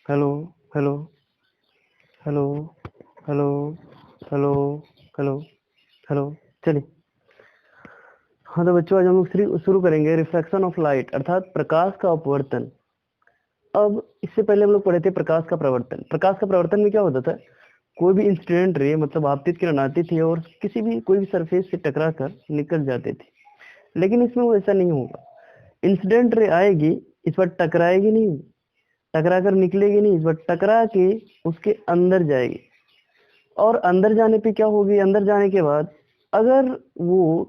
Hello hello hello hello hello hello hello. चलिए, हाँ तो बच्चों आज हम लोग शुरू करेंगे रिफ्रैक्शन ऑफ लाइट अर्थात प्रकाश का अपवर्तन। अब इससे पहले हम लोग पढ़े थे प्रकाश का प्रवर्तन। प्रकाश का प्रवर्तन में क्या होता था, कोई भी इंसिडेंट रे मतलब आपतित किरण आती थी और किसी भी कोई भी सरफेस से टकरा कर निकल जाते थे। लेकिन इसमें वो ऐसा नहीं होगा। इंसिडेंट रे आएगी, इस बार टकराएगी नहीं, टकरा कर निकलेगी नहीं, इस बार टकरा के उसके अंदर जाएगी। और अंदर जाने पे क्या होगी, अंदर जाने के बाद अगर वो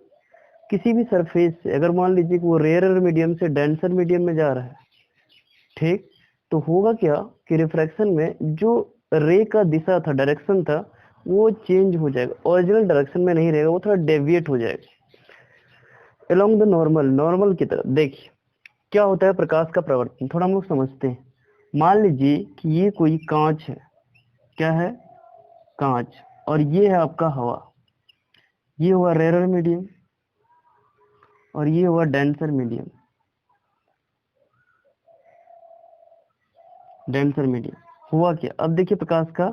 किसी भी सरफेस से, अगर मान लीजिए कि वो रेयरर मीडियम से डेंसर मीडियम में जा रहा है, ठीक, तो होगा क्या कि रिफ्रैक्शन में जो रे का दिशा था, डायरेक्शन था, वो चेंज हो जाएगा, ओरिजिनल डायरेक्शन में नहीं रहेगा, वो थोड़ा डेविएट हो जाएगा अलोंग द नॉर्मल, नॉर्मल की तरफ। देखिए क्या होता है प्रकाश का प्रवर्तन, थोड़ा हम लोग समझते हैं। मान लीजिए कि ये कोई कांच है, क्या है, कांच, और ये है आपका हवा। ये हुआ रेयरर मीडियम और ये हुआ डेंसर मीडियम। डेंसर मीडियम हुआ क्या, अब देखिए प्रकाश का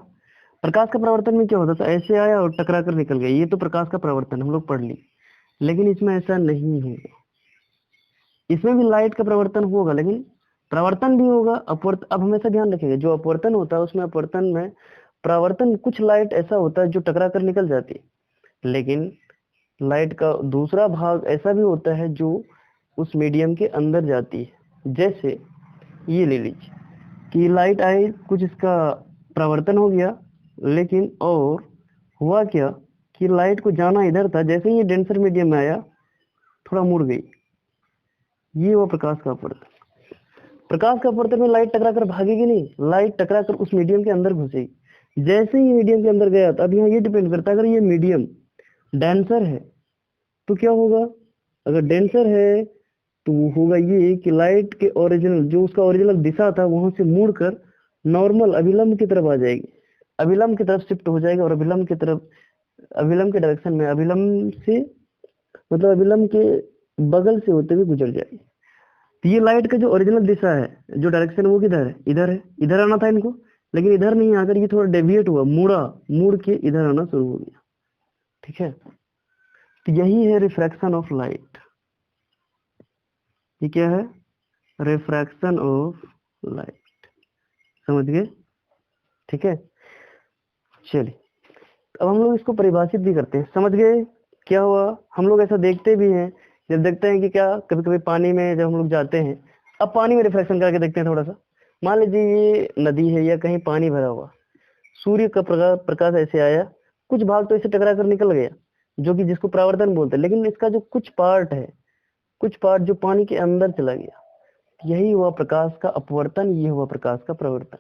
प्रवर्तन में क्या होता था, ऐसे आया और टकरा कर निकल गया, ये तो प्रकाश का प्रवर्तन हम लोग पढ़ ली। लेकिन इसमें ऐसा नहीं होगा, इसमें भी लाइट का प्रवर्तन होगा, लेकिन प्रवर्तन भी होगा अपवर्तन। अब हमेशा ध्यान रखेंगे, जो अपवर्तन होता है उसमें अपवर्तन में प्रवर्तन, कुछ लाइट ऐसा होता है जो टकरा कर निकल जाती है, लेकिन लाइट का दूसरा भाग ऐसा भी होता है जो उस मीडियम के अंदर जाती है। जैसे ये ले लीजिए कि लाइट आई, कुछ इसका प्रवर्तन हो गया, लेकिन और हुआ क्या कि लाइट को जाना इधर था, जैसे ही ये डेंसर मीडियम में आया थोड़ा मुड़ गई। ये हुआ प्रकाश का अपवर्तन। प्रकाश का अपवर्तन में लाइट टकरा कर भागेगी नहीं, लाइट टकरा कर उस मीडियम के अंदर घुसेगी। जैसे ही मीडियम के अंदर गया, तो अब यहाँ ये डिपेंड करता है, अगर ये मीडियम डेंसर है तो क्या होगा, अगर डेंसर है तो वो होगा ये कि लाइट के ओरिजिनल, जो उसका ओरिजिनल दिशा था, वहां से मुड़कर नॉर्मल अभिलंब की तरफ आ जाएगी, अभिलंब की तरफ शिफ्ट हो जाएगा, और अभिलंब की तरफ, अभिलंब के डायरेक्शन में, अभिलंब से मतलब अभिलंब के बगल से होते हुए गुजर जाएगी। तो ये लाइट का जो ओरिजिनल दिशा है, जो डायरेक्शन, वो किधर है, इधर है, इधर आना था इनको, लेकिन इधर नहीं आकर ये थोड़ा डेविएट हुआ, मुड़ा, मुड़ के इधर आना शुरू हो गया। ठीक है, तो यही है रिफ्रैक्शन ऑफ लाइट। ये क्या है, रिफ्रैक्शन ऑफ लाइट, समझ गए। ठीक है, चलिए अब हम लोग इसको परिभाषित भी करते हैं, समझ गए क्या हुआ। हम लोग ऐसा देखते भी हैं, जब देखते हैं कि क्या, कभी कभी पानी में जब हम लोग जाते हैं, अब पानी में रिफ्लेक्शन करके देखते हैं थोड़ा सा। मान लीजिए ये नदी है या कहीं पानी भरा हुआ, सूर्य का प्रकाश ऐसे आया, कुछ भाग तो ऐसे टकरा कर निकल गया, जो कि जिसको परावर्तन बोलते हैं, लेकिन इसका जो कुछ पार्ट है, कुछ पार्ट जो पानी के अंदर चला गया, यही हुआ प्रकाश का अपवर्तन, ये हुआ प्रकाश का प्रवर्तन।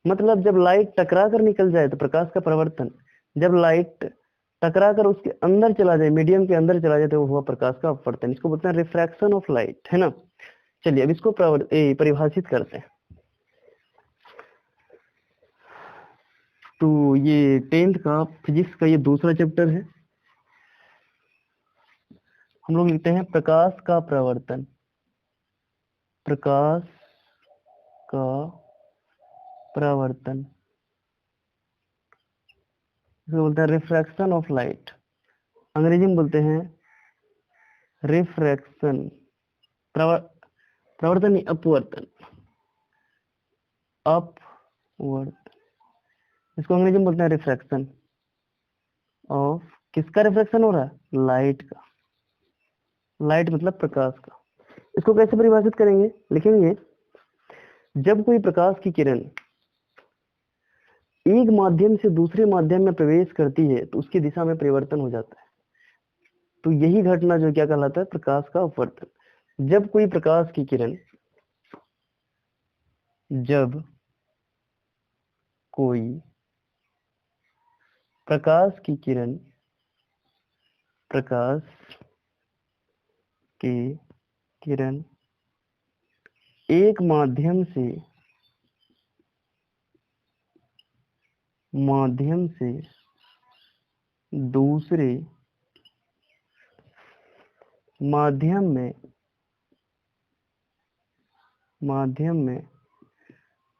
मतलब जब लाइट टकरा कर निकल जाए तो प्रकाश का प्रवर्तन, जब लाइट टकरा कर उसके अंदर चला जाए, मीडियम के अंदर चला जाए, तो वो हुआ प्रकाश का अपवर्तन। इसको बोलते हैं रिफ्रैक्शन ऑफ लाइट, है ना। चलिए अब इसको परिभाषित करते हैं। तो ये 10th का फिजिक्स का ये दूसरा चैप्टर है। हम लोग लिखते हैं प्रकाश का प्रवर्तन, प्रकाश का प्रवर्तन, इसको बोलते हैं रिफ्रैक्शन ऑफ लाइट, अंग्रेजी में बोलते हैं रिफ्रैक्शन, प्रवर्तन नहीं, अपवर्तन, अपवर्तन, इसको अंग्रेजी में बोलते हैं रिफ्रैक्शन ऑफ, किसका रिफ्रैक्शन हो रहा है, लाइट का। लाइट मतलब प्रकाश का। इसको कैसे परिभाषित करेंगे, लिखेंगे जब कोई प्रकाश की किरण एक माध्यम से दूसरे माध्यम में प्रवेश करती है तो उसकी दिशा में परिवर्तन हो जाता है। तो यही घटना जो क्या कहलाता है, प्रकाश का अपवर्तन। जब कोई प्रकाश की किरण, जब कोई प्रकाश की किरण, प्रकाश की किरण एक माध्यम से दूसरे माध्यम में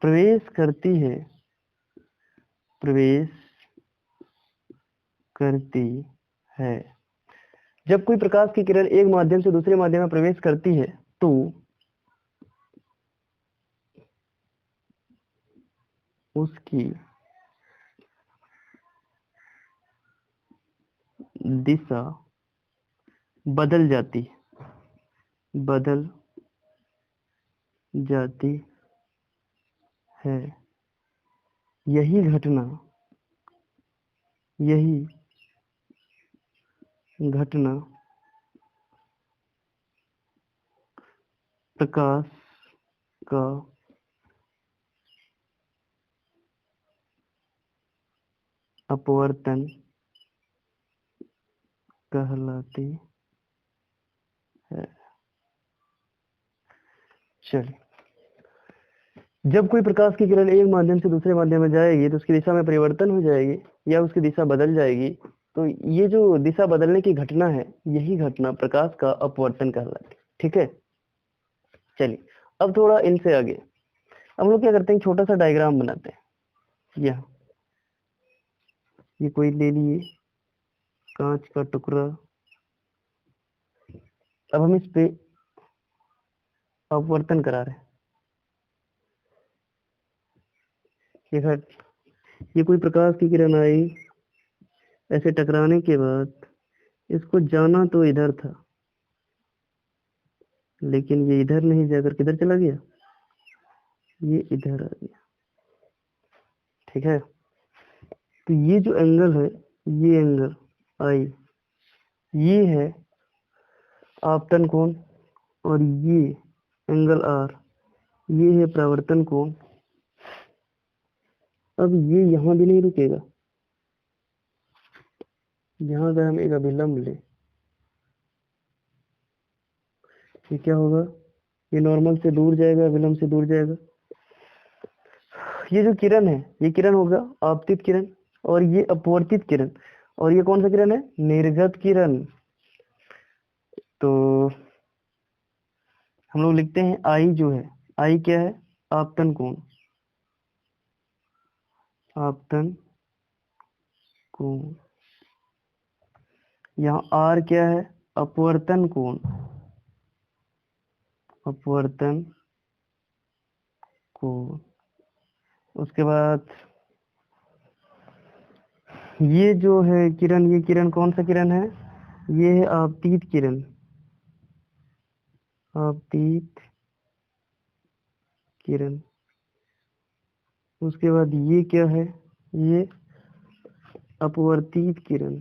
प्रवेश करती है, प्रवेश करती है। जब कोई प्रकाश की किरण एक माध्यम से दूसरे माध्यम में प्रवेश करती है तो उसकी दिशा बदल जाती है। यही घटना प्रकाश का अपवर्तन कहलाती है। चलिए, जब कोई प्रकाश की किरण एक माध्यम से दूसरे माध्यम में जाएगी तो उसकी दिशा में परिवर्तन हो जाएगी या उसकी दिशा बदल जाएगी। तो ये जो दिशा बदलने की घटना है, यही घटना प्रकाश का अपवर्तन कहलाती है। ठीक है, चलिए अब थोड़ा इनसे आगे हम लोग क्या करते हैं, छोटा सा डायग्राम बनाते हैं। ये कोई ले लिए कांच का टुकड़ा। अब हम इस पे अपवर्तन करा रहे हैं। ये कोई प्रकाश की किरण आई, ऐसे टकराने के बाद इसको जाना तो इधर था, लेकिन ये इधर नहीं जाकर किधर चला गया, ये इधर आ गया। ठीक है, तो ये जो एंगल है, ये एंगल आई, ये है आपतन कोण, और ये एंगल आर, ये है परावर्तन कोण। अब ये यहां भी नहीं रुकेगा, यहां अगर हम एक अभिलंब ले, ये क्या होगा, ये नॉर्मल से दूर जाएगा, अभिलंब से दूर जाएगा। ये जो किरण है, ये किरण होगा आपतित किरण, और ये अपवर्तित किरण, और ये कौन सा किरण है, निर्गत किरण। तो हम लोग लिखते हैं आई जो है, आई क्या है, आपतन कोण, आपतन कोण। यहाँ आर क्या है, अपवर्तन कोण, अपवर्तन कोण। उसके बाद ये जो है किरण, ये किरण कौन सा किरण है, ये है आपतित किरण, आपतित किरण। उसके बाद ये क्या है, ये अपवर्तित किरण,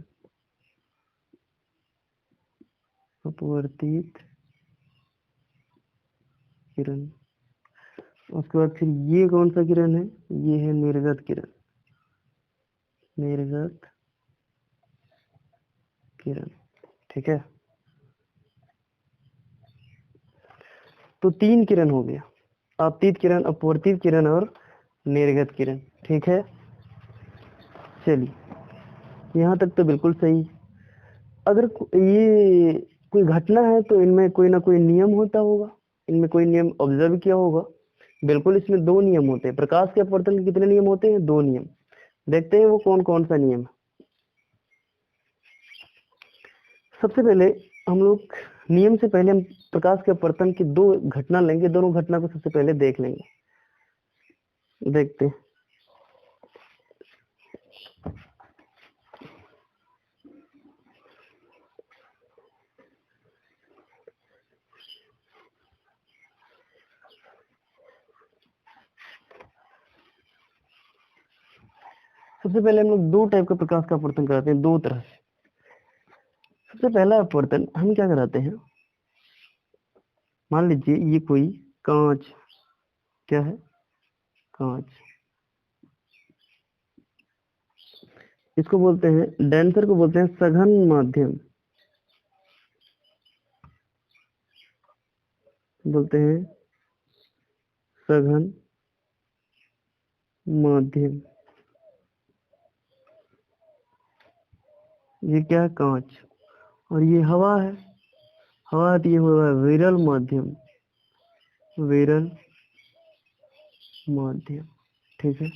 अपवर्तित किरण। उसके बाद फिर ये कौन सा किरण है, ये है निर्गत किरण, निर्गत किरण। ठीक है, तो 3 किरण हो गया, आपतित किरण, अपवर्तित किरण और निर्गत किरण। ठीक है, चलिए यहाँ तक तो बिल्कुल सही। अगर ये कोई घटना है तो इनमें कोई ना कोई नियम होता होगा, इनमें कोई नियम ऑब्जर्व किया होगा। बिल्कुल, इसमें 2 नियम होते हैं। प्रकाश के अपवर्तन के कितने नियम होते हैं, 2 नियम। देखते हैं वो कौन कौन सा नियम है। सबसे पहले हम लोग नियम से पहले हम प्रकाश के अपवर्तन की 2 घटना लेंगे, दोनों घटना को सबसे पहले देख लेंगे। देखते हैं, सबसे पहले हम लोग 2 टाइप का प्रकाश का अपवर्तन कराते हैं, 2 तरह से। सबसे पहला अपवर्तन हम क्या कराते हैं, मान लीजिए ये कोई कांच, क्या है, कांच, इसको बोलते हैं, डेंसर को बोलते हैं सघन माध्यम, बोलते हैं सघन माध्यम। ये क्या है, कांच, और ये हवा है, हवा तो ये हुआ है विरल माध्यम, विरल माध्यम। ठीक है,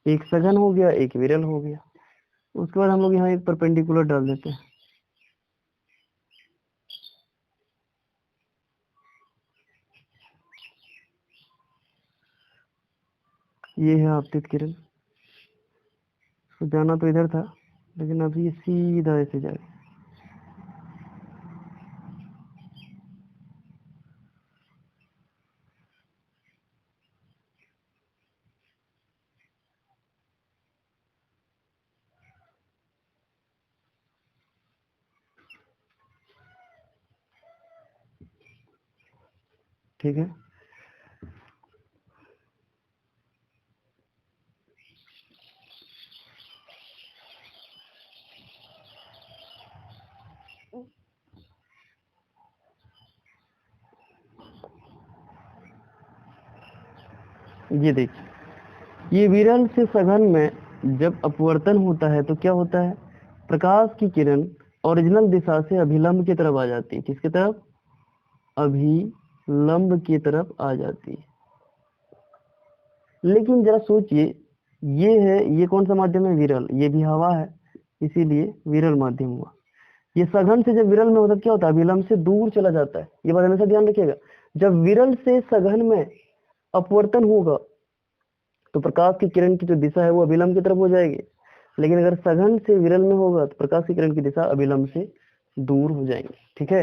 एक सघन हो गया, एक विरल हो गया। उसके बाद हम लोग यहाँ एक परपेंडिकुलर डाल देते हैं। ये है आपतित किरण। तो जाना तो इधर था, लेकिन अभी ये सीधा ऐसे जाएगा। ठीक है, ये देखिए, ये विरल से सघन में जब अपवर्तन होता है तो क्या होता है, प्रकाश की किरण ओरिजिनल दिशा से अभिलंब की तरफ आ जाती है। किसकी तरफ, अभिलंब की तरफ आ जाती है। लेकिन जरा सोचिए, ये है, ये कौन सा माध्यम है, विरल, ये भी हवा है, इसीलिए विरल माध्यम हुआ। ये सघन से जब विरल में होता है क्या होता है, अभिलंब से दूर चला जाता है। ये बात हमेशा ध्यान रखिएगा, जब विरल से सघन में अपवर्तन होगा तो प्रकाश की किरण की जो दिशा है वो अभिलंब की तरफ हो जाएगी। लेकिन अगर सघन से विरल में होगा तो प्रकाश की किरण की दिशा अभिलंब से दूर हो जाएंगी। ठीक है,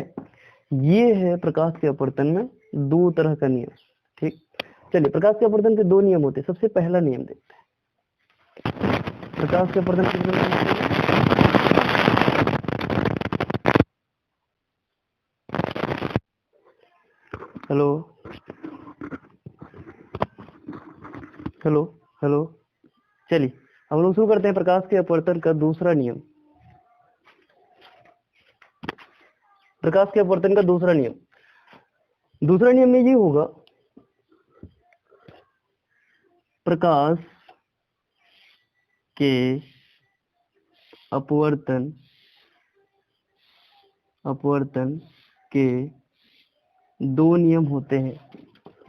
ये है प्रकाश के अपवर्तन में दो तरह का नियम। ठीक, चलिए, प्रकाश के अपवर्तन के दो नियम होते हैं। सबसे पहला नियम देखते हैं, प्रकाश के अपवर्तन के कितने नियम होते हैं? हेलो हेलो हेलो, चलिए हम लोग शुरू करते हैं प्रकाश के अपवर्तन का दूसरा नियम। प्रकाश के अपवर्तन का दूसरा नियम, दूसरा नियम में ये होगा, प्रकाश के अपवर्तन अपवर्तन के दो नियम होते हैं,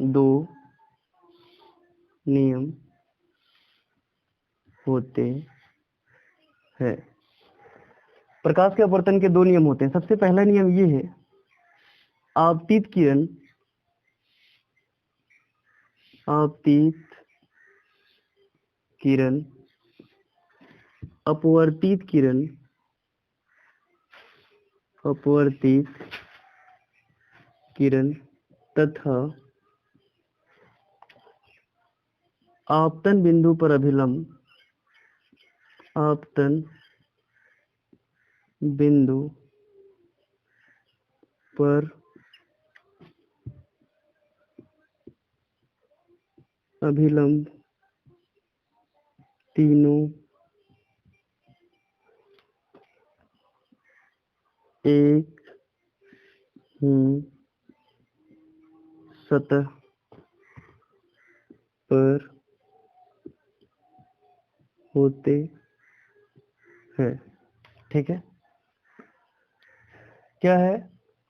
दो नियम होते हैं। प्रकाश के अपवर्तन के दो नियम होते हैं। सबसे पहला नियम ये है, आपतित किरण अपवर्तित किरण तथा आपतन बिंदु पर अभिलंब, आपतन बिंदु पर अभिलंब तीनों एक ही सतह पर होते हैं। ठीक है, क्या है,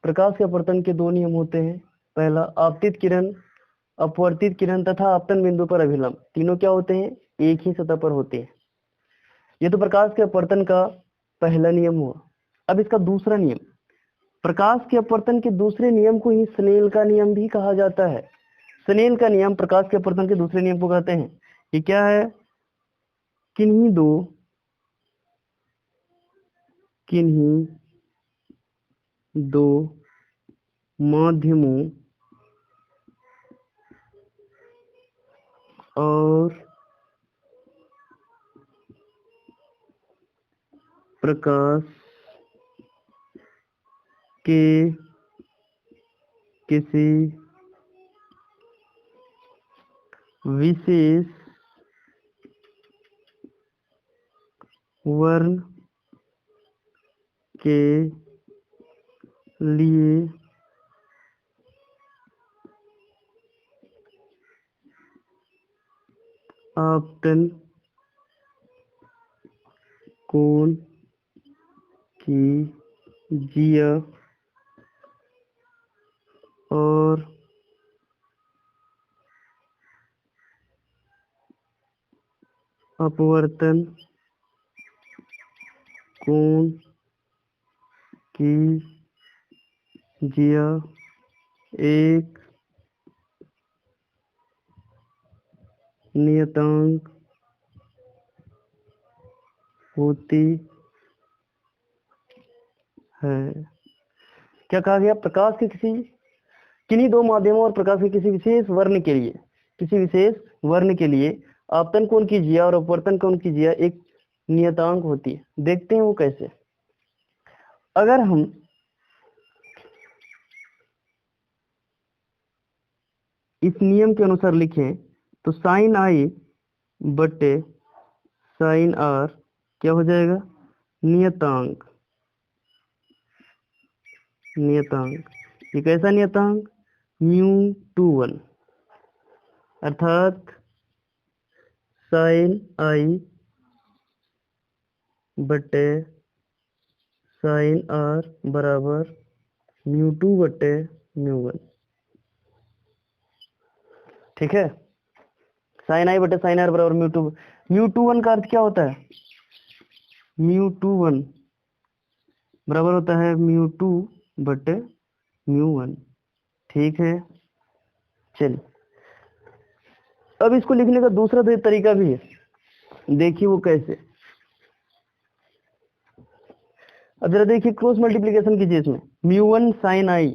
प्रकाश के अपवर्तन के दो नियम होते हैं। पहला, आपतित किरण अपवर्तित किरण तथा आपतन बिंदु पर अभिलंब तीनों क्या होते हैं, एक ही सतह पर होते हैं। ये तो प्रकाश के अपवर्तन का पहला नियम हुआ। अब इसका दूसरा नियम, प्रकाश के अपवर्तन के दूसरे नियम को ही स्नेल का नियम भी कहा जाता है। स्नेल का नियम प्रकाश के अपवर्तन के दूसरे नियम को कहते हैं। ये क्या है, किन्हीं दो माध्यमों और प्रकाश के किसी विशेष वर्ण के लिए आपतन कोण कीजिए और अपवर्तन कोण की जिया एक नियतांक होती है। क्या कहा गया? प्रकाश के किन्हीं दो माध्यमों और प्रकाश के किसी विशेष वर्ण के लिए आपतन कोण की जिया और अपवर्तन कोण की जिया एक नियतांक होती है। देखते हैं वो कैसे। अगर हम इस नियम के अनुसार लिखें तो साइन आई बटे साइन आर क्या हो जाएगा? नियतांक। ये कैसा नियतांक? μ2 अर्थात साइन आई बटे साइन आर बराबर μ2 बटे μ1। ठीक है, साइन आई बटे साइन आर बराबर μ2 का अर्थ क्या होता है? μ2 बराबर होता है μ2 बटे μ1। ठीक है, चलिए अब इसको लिखने का दूसरा तरीका भी है, देखिए वो कैसे। अब जरा देखिए, क्रॉस मल्टीप्लीकेशन कीजिए इसमें। μ1 साइन आई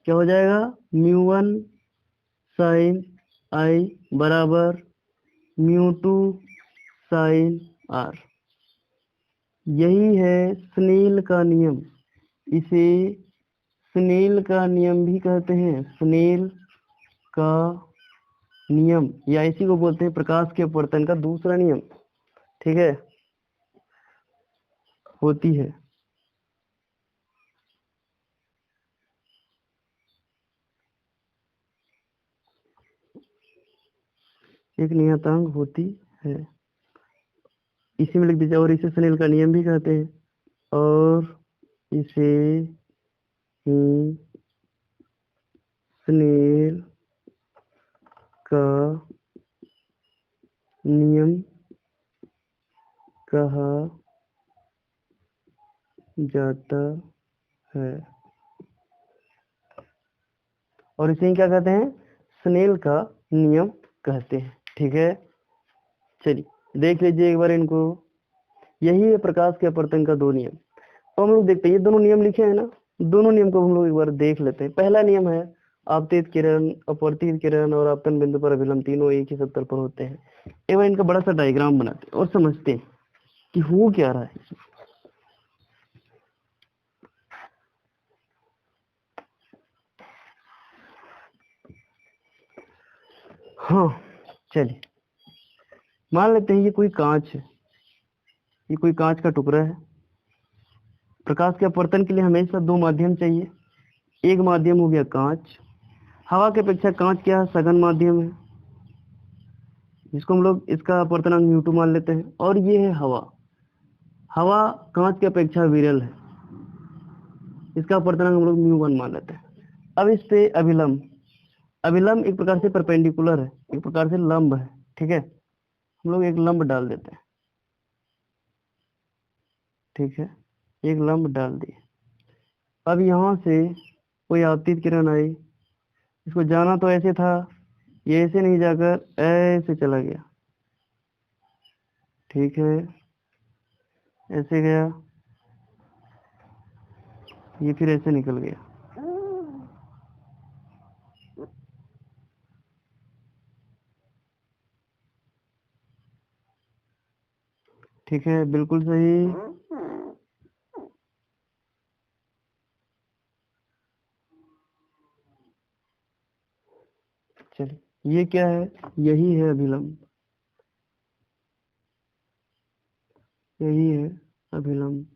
क्या हो जाएगा? μ1 साइन आई बराबर μ2 साइन आर। यही है स्नेल का नियम। इसे स्नेल का नियम भी कहते हैं, स्नेल का नियम, या इसी को बोलते हैं प्रकाश के अपवर्तन का दूसरा नियम। ठीक है, होती है। एक नियतांक होती है, इसी में लिख दीजिए। और इसे स्नेल का नियम भी कहते हैं, और इसे ही स्नेल का नियम कहा जाता है, और इसे ही क्या कहते हैं? स्नेल का नियम कहते हैं। ठीक है, चलिए देख लीजिए एक बार इनको। यही है प्रकाश के अपवर्तन का दो नियम। तो हम लोग देखते हैं, ये दोनों नियम लिखे हैं ना, दोनों नियम को हम लोग एक बार देख लेते हैं। पहला नियम है आपतित किरण, अपवर्तित किरण और आपतन बिंदु पर अभिलंब तीनों एक ही सतह पर होते हैं। एक बार इनका बड़ा सा डायग्राम बनाते हैं और समझते हैं कि हो क्या रहा है। हाँ चलिए, मान लेते हैं ये कोई कांच है, ये कोई कांच का टुकड़ा है। प्रकाश के अपवर्तन के लिए हमेशा दो माध्यम चाहिए। एक माध्यम हो गया कांच। हवा के अपेक्षा कांच क्या है? सघन माध्यम है, जिसको हम लोग इसका अपवर्तनांक μ2 मान लेते हैं। और ये है हवा। हवा कांच की अपेक्षा विरल है, इसका अपवर्तनांक हम लोग μ1 मान लेते हैं। अब इस पे अभिलंब, अभिलंब एक प्रकार से परपेंडिकुलर है, एक प्रकार से लंब है। ठीक है, हम लोग एक लंब डाल देते हैं। ठीक है, एक लंब डाल दिए। अब यहाँ से कोई आपतित किरण आई, इसको जाना तो ऐसे था, ये ऐसे नहीं जाकर ऐसे चला गया। ठीक है, ऐसे गया, ये फिर ऐसे निकल गया। ठीक है, बिल्कुल सही। चलिए, ये क्या है? यही है अभिलंब, यही है अभिलंब।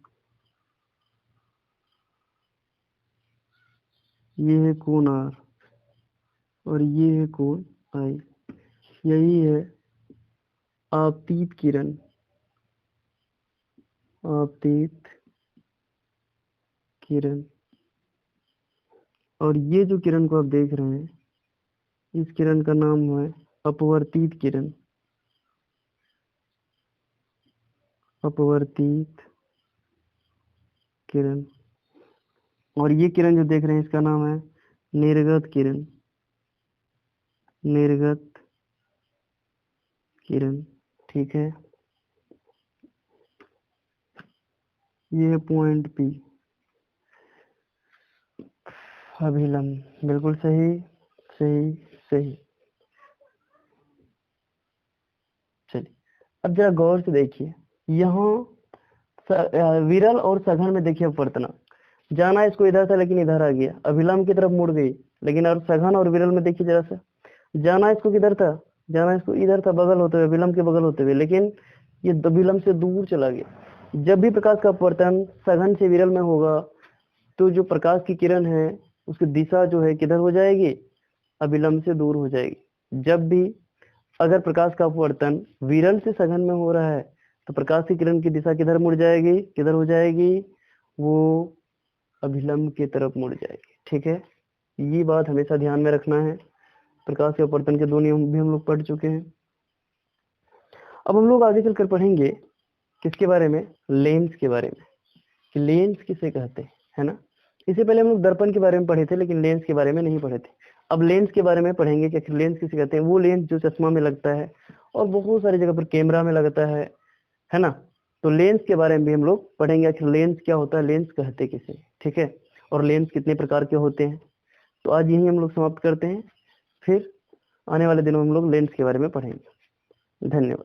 ये है कोण आर और ये है कोण आई। यही है आपतित किरण, आपतित किरण। और ये जो किरण को आप देख रहे हैं, इस किरण का नाम है अपवर्तित किरण। अपवर्तित किरण, और ये किरण जो देख रहे हैं इसका नाम है निर्गत किरण, निर्गत किरण। ठीक है, ये पॉइंट पी, अभिलंब, बिल्कुल सही सही सही। चलिए अब जरा गौर से देखिए, यहाँ विरल और सघन में देखिए अपवर्तना, जाना इसको इधर था लेकिन इधर आ गया, अभिलंब की तरफ मुड़ गई। लेकिन और सघन और विरल में देखिए जरा सा, जाना इसको किधर था, जाना इसको इधर था बगल होते हुए, विलंब के बगल होते हुए, लेकिन ये विलंब से दूर चला गया। जब भी प्रकाश का अपवर्तन सघन से विरल में होगा तो जो प्रकाश की किरण है उसकी दिशा जो है किधर हो जाएगी, अभिलंब से दूर हो जाएगी। जब भी अगर प्रकाश का अपवर्तन विरल से सघन में हो रहा है तो प्रकाश की किरण की दिशा किधर मुड़ जाएगी, किधर हो जाएगी, वो अभिलंब की तरफ मुड़ जाएगी। ठीक है, ये बात हमेशा ध्यान में रखना है। प्रकाश के अपवर्तन के दो नियम भी हम लोग पढ़ चुके हैं। अब हम लोग आगे चलकर पढ़ेंगे किसके बारे में, लेंस के बारे में, कि लेंस किसे कहते हैं, है ना। इससे पहले हम लोग दर्पण के बारे में पढ़े थे लेकिन लेंस के बारे में नहीं पढ़े थे। अब लेंस के बारे में पढ़ेंगे कि आखिर लेंस किसे कहते हैं। वो लेंस जो चश्मा में लगता है और बहुत सारी जगह पर कैमरा में लगता है ना। तो लेंस के बारे में भी हम लोग पढ़ेंगे, आखिर लेंस क्या होता है, लेंस कहते किसे। ठीक है, और लेंस कितने प्रकार के होते हैं। तो आज यही हम लोग समाप्त करते हैं, फिर आने वाले दिनों में हम लोग लेंस के बारे में पढ़ेंगे। धन्यवाद।